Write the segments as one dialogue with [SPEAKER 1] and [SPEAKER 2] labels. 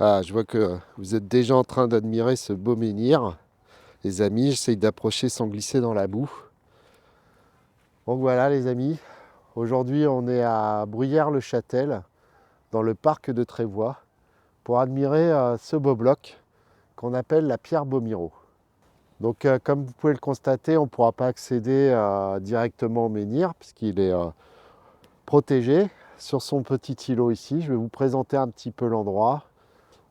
[SPEAKER 1] Ah, je vois que vous êtes déjà en train d'admirer ce beau menhir. Les amis, j'essaye d'approcher sans glisser dans la boue. Donc voilà les amis, aujourd'hui on est à Bruyères-le-Châtel, dans le parc de Trévois, pour admirer ce beau bloc qu'on appelle la pierre Baumirault. Donc comme vous pouvez le constater, on ne pourra pas accéder directement au menhir puisqu'il est protégé sur son petit îlot ici. Je vais vous présenter un petit peu l'endroit.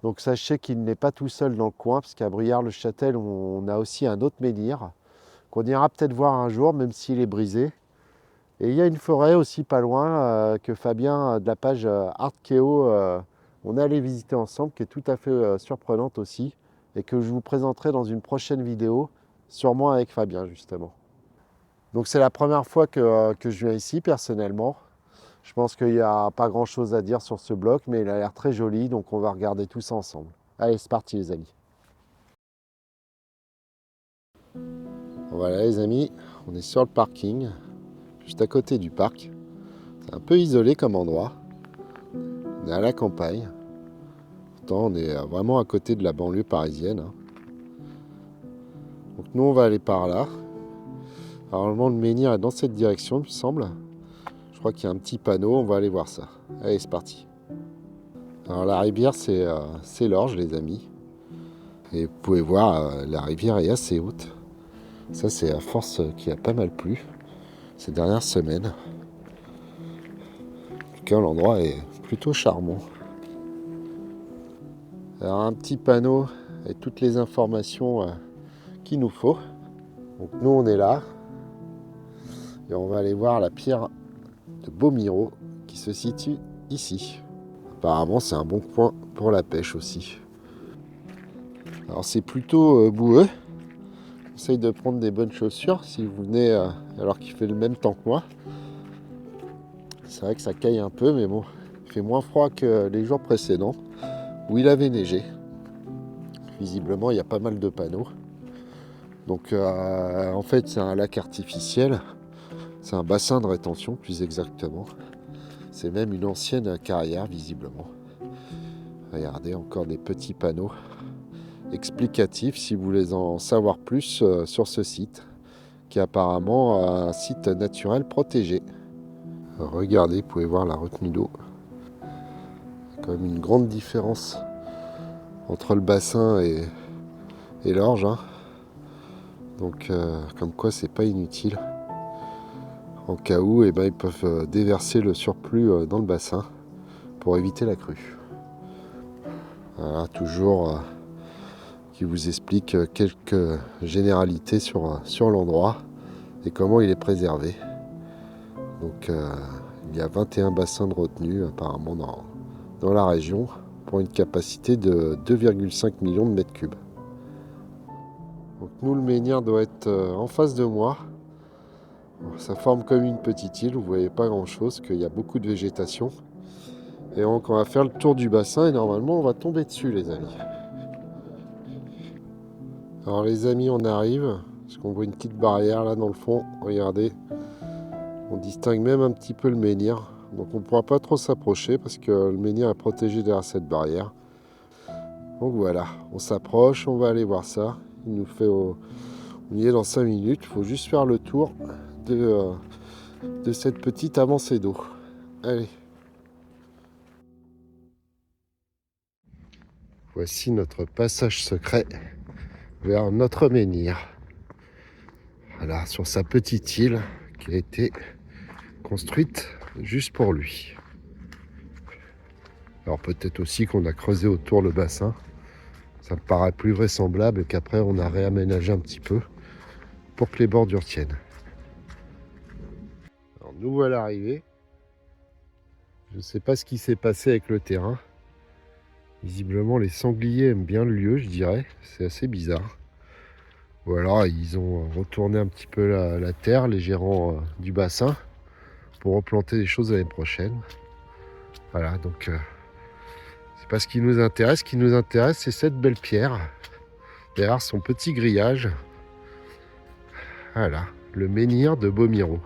[SPEAKER 1] Donc sachez qu'il n'est pas tout seul dans le coin, parce qu'à Bruyères-le-Châtel, on a aussi un autre menhir, qu'on ira peut-être voir un jour, même s'il est brisé. Et il y a une forêt aussi pas loin, que Fabien de la page Artkeo, on est allé visiter ensemble, qui est tout à fait surprenante aussi, et que je vous présenterai dans une prochaine vidéo, sûrement avec Fabien justement. Donc c'est la première fois que je viens ici personnellement. Je pense qu'il n'y a pas grand chose à dire sur ce bloc, mais il a l'air très joli, donc on va regarder tout ça ensemble. Allez, c'est parti les amis. Voilà les amis, on est sur le parking, juste à côté du parc. C'est un peu isolé comme endroit. On est à la campagne. Pourtant on est vraiment à côté de la banlieue parisienne. Donc nous on va aller par là. Alors, normalement le menhir est dans cette direction il me semble. Je crois qu'il y a un petit panneau, on va aller voir ça. Allez c'est parti. Alors la rivière c'est l'Orge les amis. Et vous pouvez voir la rivière est assez haute. Ça c'est à force qui a pas mal plu ces dernières semaines. En tout cas l'endroit est plutôt charmant. Alors un petit panneau avec toutes les informations qu'il nous faut. Donc nous on est là et on va aller voir la pierre de Baumirault qui se situe ici. Apparemment c'est un bon coin pour la pêche aussi. Alors c'est plutôt boueux. Essaye de prendre des bonnes chaussures si vous venez alors qu'il fait le même temps que moi. C'est vrai que ça caille un peu mais bon, il fait moins froid que les jours précédents où il avait neigé. Visiblement il y a pas mal de panneaux. Donc en fait c'est un lac artificiel, c'est un bassin de rétention plus exactement. C'est même une ancienne carrière visiblement. Regardez encore des petits panneaux explicatifs si vous voulez en savoir plus sur ce site, qui est apparemment un site naturel protégé. Regardez, vous pouvez voir la retenue d'eau. Il y a quand même une grande différence entre le bassin et l'orge. Donc comme quoi c'est pas inutile. En cas où, ils peuvent déverser le surplus dans le bassin pour éviter la crue. Voilà, toujours qui vous explique quelques généralités sur l'endroit et comment il est préservé. Donc il y a 21 bassins de retenue apparemment dans la région pour une capacité de 2,5 millions de mètres cubes. Donc nous le menhir doit être en face de moi. Ça forme comme une petite île, vous voyez pas grand chose, qu'il y a beaucoup de végétation. Et donc on va faire le tour du bassin et normalement on va tomber dessus les amis. Alors les amis on arrive, parce qu'on voit une petite barrière là dans le fond, regardez. On distingue même un petit peu le menhir. Donc on ne pourra pas trop s'approcher parce que le menhir est protégé derrière cette barrière. Donc voilà, on s'approche, on va aller voir ça. Il nous fait on y est dans 5 minutes, il faut juste faire le tour de cette petite avancée d'eau. Allez. Voici notre passage secret vers notre menhir. Voilà, sur sa petite île qui a été construite juste pour lui. Alors peut-être aussi qu'on a creusé autour le bassin. Ça me paraît plus vraisemblable qu'après on a réaménagé un petit peu pour que les bordures tiennent. Alors nous voilà arrivés. Je ne sais pas ce qui s'est passé avec le terrain. Visiblement les sangliers aiment bien le lieu, je dirais. C'est assez bizarre. Ou alors ils ont retourné un petit peu la terre, les gérants du bassin, pour replanter des choses l'année prochaine. Voilà, donc c'est pas ce qui nous intéresse. Ce qui nous intéresse, c'est cette belle pierre, derrière son petit grillage. Voilà, le menhir de Baumirault.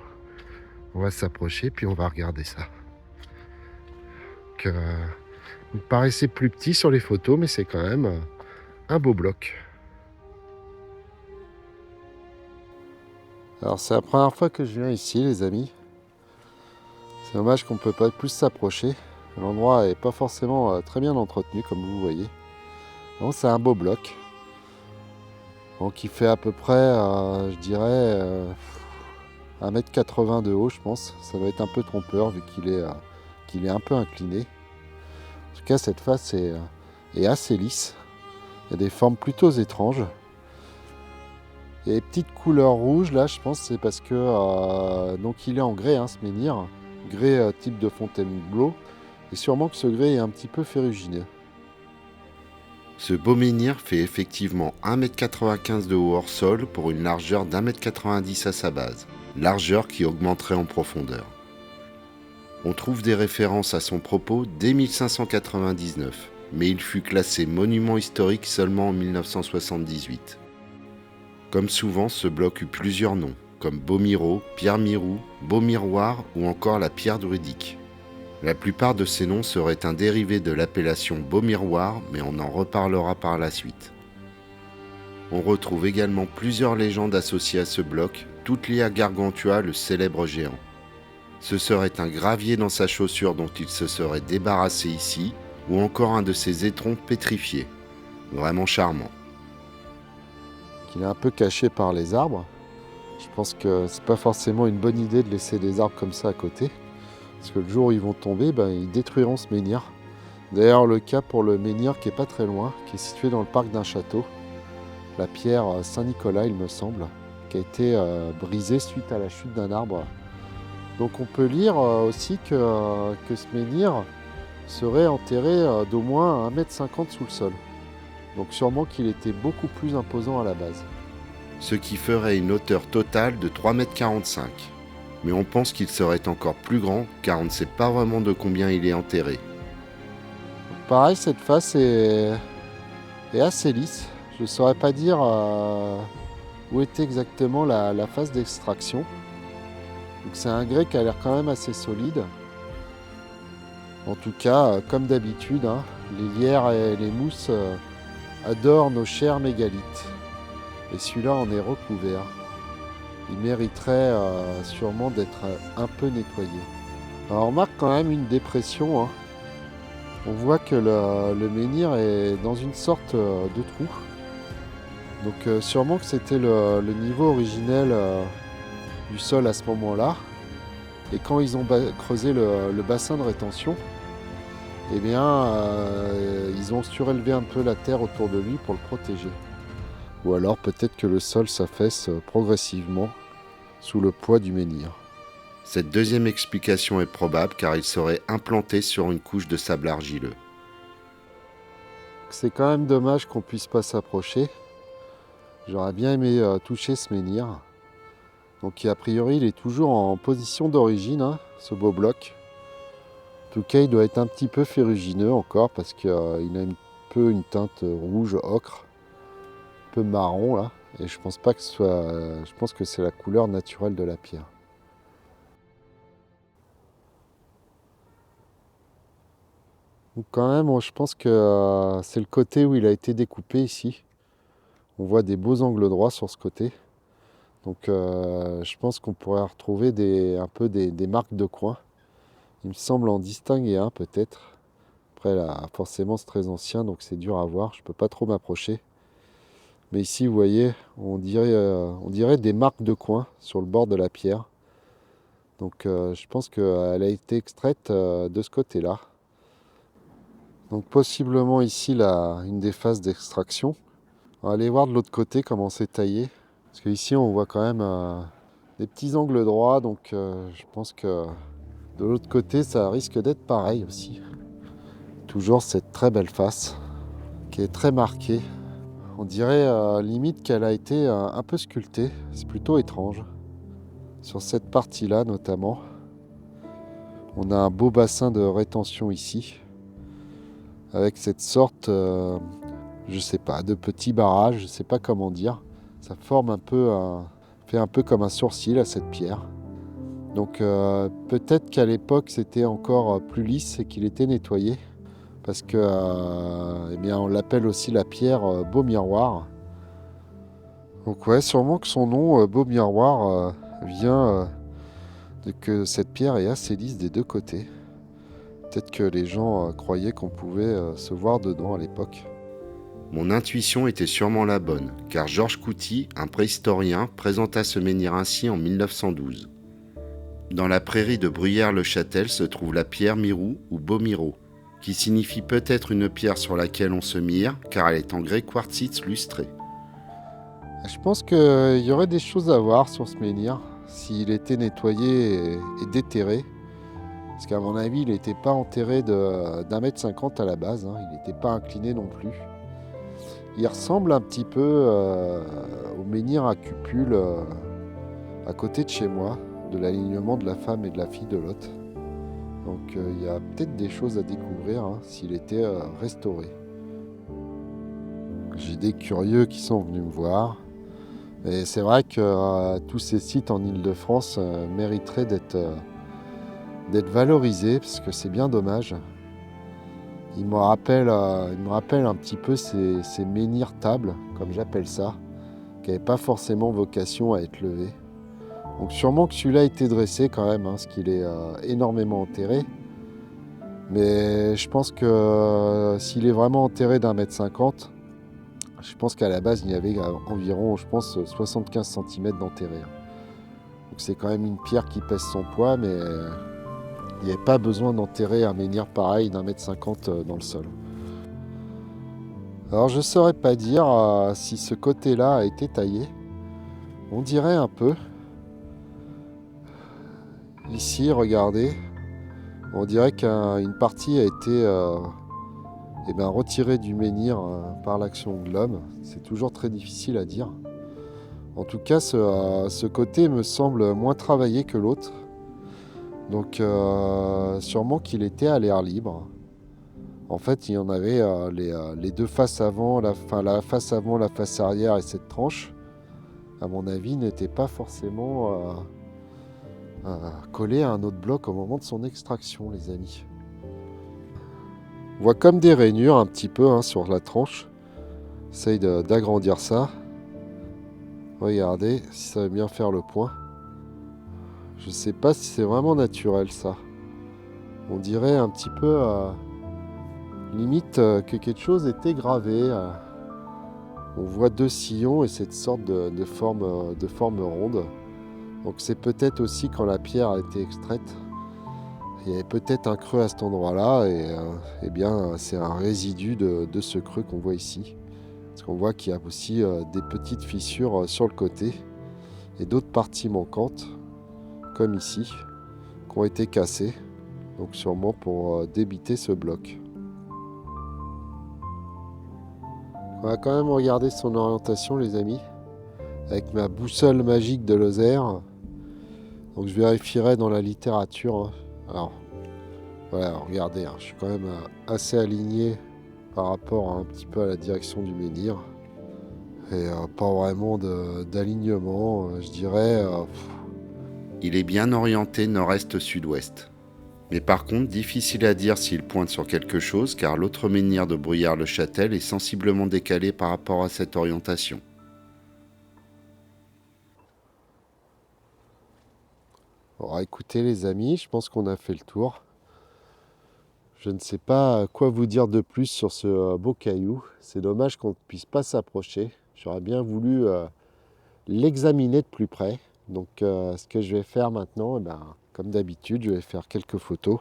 [SPEAKER 1] On va s'approcher, puis on va regarder ça. Donc, Il me paraissait plus petit sur les photos, mais c'est quand même un beau bloc. Alors c'est la première fois que je viens ici, les amis. C'est dommage qu'on ne peut pas plus s'approcher. L'endroit n'est pas forcément très bien entretenu, comme vous voyez. Non, c'est un beau bloc. Donc il fait à peu près, je dirais, 1,80 m de haut, je pense. Ça doit être un peu trompeur vu qu'il est un peu incliné. En tout cas, cette face est assez lisse. Il y a des formes plutôt étranges. Il y a des petites couleurs rouges là, je pense c'est parce que donc il est en grès, ce menhir, grès type de Fontainebleau, et sûrement que ce grès est un petit peu ferrugineux.
[SPEAKER 2] Ce beau menhir fait effectivement 1,95 m de haut hors sol pour une largeur d'1,90 m à sa base, largeur qui augmenterait en profondeur. On trouve des références à son propos dès 1599, mais il fut classé monument historique seulement en 1978. Comme souvent, ce bloc eut plusieurs noms, comme Beau-Miraut, Pierre-Mirou, Beau-Miroir ou encore la Pierre druidique. La plupart de ces noms seraient un dérivé de l'appellation Beau-Miroir, mais on en reparlera par la suite. On retrouve également plusieurs légendes associées à ce bloc, toutes liées à Gargantua, le célèbre géant. Ce serait un gravier dans sa chaussure dont il se serait débarrassé ici, ou encore un de ses étrons pétrifiés. Vraiment charmant.
[SPEAKER 1] Il est un peu caché par les arbres. Je pense que c'est pas forcément une bonne idée de laisser des arbres comme ça à côté. Parce que le jour où ils vont tomber, ils détruiront ce menhir. D'ailleurs, le cas pour le menhir qui est pas très loin, qui est situé dans le parc d'un château. La pierre Saint-Nicolas, il me semble, qui a été brisée suite à la chute d'un arbre. Donc on peut lire aussi que ce menhir serait enterré d'au moins 1,50 m sous le sol. Donc sûrement qu'il était beaucoup plus imposant à la base.
[SPEAKER 2] Ce qui ferait une hauteur totale de 3,45 m. Mais on pense qu'il serait encore plus grand car on ne sait pas vraiment de combien il est enterré.
[SPEAKER 1] Pareil, cette face est assez lisse. Je ne saurais pas dire où était exactement la phase d'extraction. Donc c'est un grès qui a l'air quand même assez solide. En tout cas, comme d'habitude, les lierres et les mousses adorent nos chers mégalithes. Et celui-là en est recouvert. Il mériterait sûrement d'être un peu nettoyé. Alors on remarque quand même une dépression. On voit que le menhir est dans une sorte de trou. Donc sûrement que c'était le niveau originel du sol à ce moment-là. Et quand ils ont creusé le bassin de rétention, eh bien, ils ont surélevé un peu la terre autour de lui pour le protéger. Ou alors peut-être que le sol s'affaisse progressivement sous le poids du menhir.
[SPEAKER 2] Cette deuxième explication est probable car il serait implanté sur une couche de sable argileux.
[SPEAKER 1] C'est quand même dommage qu'on ne puisse pas s'approcher. J'aurais bien aimé toucher ce menhir. Donc a priori il est toujours en position d'origine, ce beau bloc. En tout cas il doit être un petit peu ferrugineux encore parce qu'il a un peu une teinte rouge ocre, un peu marron là. Et je pense pas que ce soit. Je pense que c'est la couleur naturelle de la pierre. Donc quand même, je pense que c'est le côté où il a été découpé ici. On voit des beaux angles droits sur ce côté. Donc je pense qu'on pourrait retrouver un peu des marques de coin. Il me semble en distinguer un peut-être. Après là, forcément c'est très ancien donc c'est dur à voir. Je ne peux pas trop m'approcher. Mais ici vous voyez, on dirait des marques de coin sur le bord de la pierre. Donc je pense qu'elle a été extraite de ce côté-là. Donc possiblement ici une des phases d'extraction. On va aller voir de l'autre côté comment c'est taillé. Parce qu'ici on voit quand même des petits angles droits. Donc je pense que de l'autre côté ça risque d'être pareil aussi. Toujours cette très belle face qui est très marquée. On dirait limite qu'elle a été un peu sculptée. C'est plutôt étrange. Sur cette partie-là notamment. On a un beau bassin de rétention ici. Avec cette sorte, je sais pas, de petit barrage, je sais pas comment dire. Ça forme fait un peu comme un sourcil à cette pierre. Donc peut-être qu'à l'époque c'était encore plus lisse et qu'il était nettoyé. parce que eh bien, on l'appelle aussi la pierre Beau Miroir. Donc ouais, sûrement que son nom, Beau Miroir, vient de que cette pierre est assez lisse des deux côtés. Peut-être que les gens croyaient qu'on pouvait se voir dedans à l'époque.
[SPEAKER 2] Mon intuition était sûrement la bonne, car Georges Couty, un préhistorien, présenta ce menhir ainsi en 1912. Dans la prairie de Bruyères-le-Châtel se trouve la pierre Mirou ou Beau-Miro, qui signifie peut-être une pierre sur laquelle on se mire, car elle est en grès quartzite lustré.
[SPEAKER 1] Je pense qu'il y aurait des choses à voir sur ce menhir, s'il était nettoyé et déterré. Parce qu'à mon avis, il n'était pas enterré d'1,50 m à la base, hein. Il n'était pas incliné non plus. Il ressemble un petit peu au menhir à cupule à côté de chez moi, de l'alignement de la femme et de la fille de Lot. Donc il y a peut-être des choses à découvrir hein, s'il était restauré. J'ai des curieux qui sont venus me voir. Et c'est vrai que tous ces sites en Île-de-France mériteraient d'être valorisés, parce que c'est bien dommage. Il me rappelle un petit peu ces menhirs tables, comme j'appelle ça, qui n'avaient pas forcément vocation à être levés. Donc sûrement que celui-là a été dressé quand même, hein, parce qu'il est énormément enterré. Mais je pense que s'il est vraiment enterré d'1,50 m, je pense qu'à la base il y avait environ, 75 cm d'enterré. Donc c'est quand même une pierre qui pèse son poids, mais il n'y avait pas besoin d'enterrer un menhir pareil d'1,50 m dans le sol. Alors je ne saurais pas dire si ce côté-là a été taillé. On dirait un peu. Ici, regardez, on dirait qu'une partie a été retirée du menhir par l'action de l'homme. C'est toujours très difficile à dire. En tout cas, ce côté me semble moins travaillé que l'autre. Donc sûrement qu'il était à l'air libre. En fait, il y en avait les deux faces avant, la face avant, la face arrière et cette tranche, à mon avis, n'était pas forcément collée à un autre bloc au moment de son extraction, les amis. On voit comme des rainures un petit peu hein, sur la tranche. J'essaye d'agrandir ça. Regardez si ça va bien faire le point. Je ne sais pas si c'est vraiment naturel ça. On dirait un petit peu limite que quelque chose était gravé. On voit deux sillons et cette sorte de forme ronde. Donc c'est peut-être aussi quand la pierre a été extraite. Il y avait peut-être un creux à cet endroit-là et eh bien c'est un résidu de ce creux qu'on voit ici. Parce qu'on voit qu'il y a aussi des petites fissures sur le côté et d'autres parties manquantes, comme ici, qui ont été cassées. Donc sûrement pour débiter ce bloc. On va quand même regarder son orientation, les amis, avec ma boussole magique de Lozère. Donc je vérifierai dans la littérature. Hein. Alors voilà, regardez, hein, je suis quand même assez aligné par rapport un petit peu à la direction du menhir. Et pas vraiment d'alignement, je dirais.
[SPEAKER 2] Il est bien orienté nord-est-sud-ouest. Mais par contre, difficile à dire s'il pointe sur quelque chose, car l'autre menhir de Bruyères-le-Châtel est sensiblement décalé par rapport à cette orientation.
[SPEAKER 1] Alors écoutez les amis, je pense qu'on a fait le tour. Je ne sais pas quoi vous dire de plus sur ce beau caillou. C'est dommage qu'on ne puisse pas s'approcher. J'aurais bien voulu l'examiner de plus près. Donc ce que je vais faire maintenant, comme d'habitude, je vais faire quelques photos.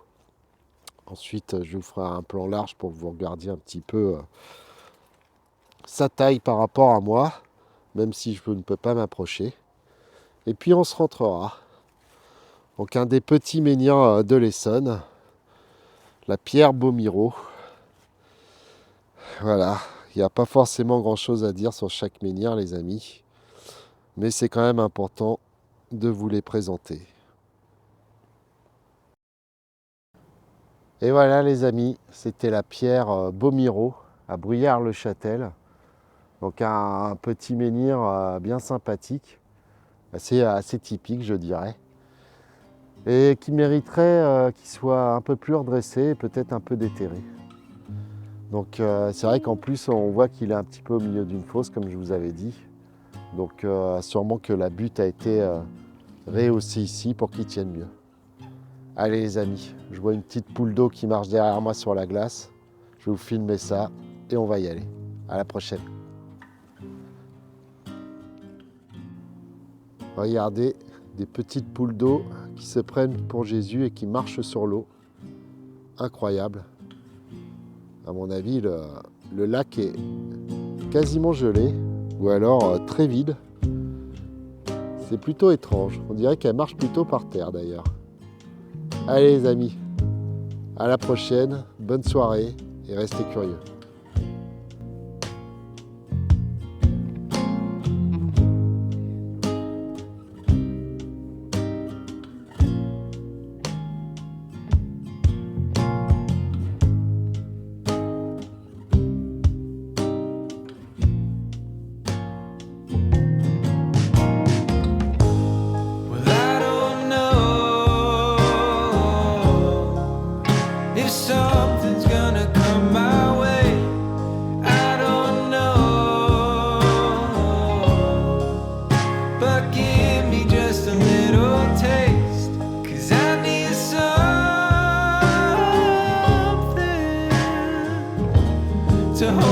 [SPEAKER 1] Ensuite, je vous ferai un plan large pour que vous regardiez un petit peu sa taille par rapport à moi, même si je ne peux pas m'approcher. Et puis on se rentrera. Donc un des petits menhirs de l'Essonne, la pierre Beau Miro. Voilà, il n'y a pas forcément grand chose à dire sur chaque menhir, les amis, mais c'est quand même important de vous les présenter. Et voilà les amis, c'était la pierre Beau Miro à Bruyères-le-Châtel. Donc un petit menhir bien sympathique, assez typique je dirais. Et qui mériterait qu'il soit un peu plus redressé et peut-être un peu déterré. Donc c'est vrai qu'en plus on voit qu'il est un petit peu au milieu d'une fosse comme je vous avais dit. Donc sûrement que la butte a été rehaussée ici pour qu'il tienne mieux. Allez les amis, je vois une petite poule d'eau qui marche derrière moi sur la glace. Je vais vous filmer ça et on va y aller. À la prochaine. Regardez, des petites poules d'eau qui se prennent pour Jésus et qui marchent sur l'eau. Incroyable. À mon avis, le lac est quasiment gelé ou alors très vide. C'est plutôt étrange. On dirait qu'elle marche plutôt par terre d'ailleurs. Allez les amis, à la prochaine, bonne soirée et restez curieux.
[SPEAKER 3] Something's gonna come my way. I don't know, but give me just a little taste, 'cause I need something to hold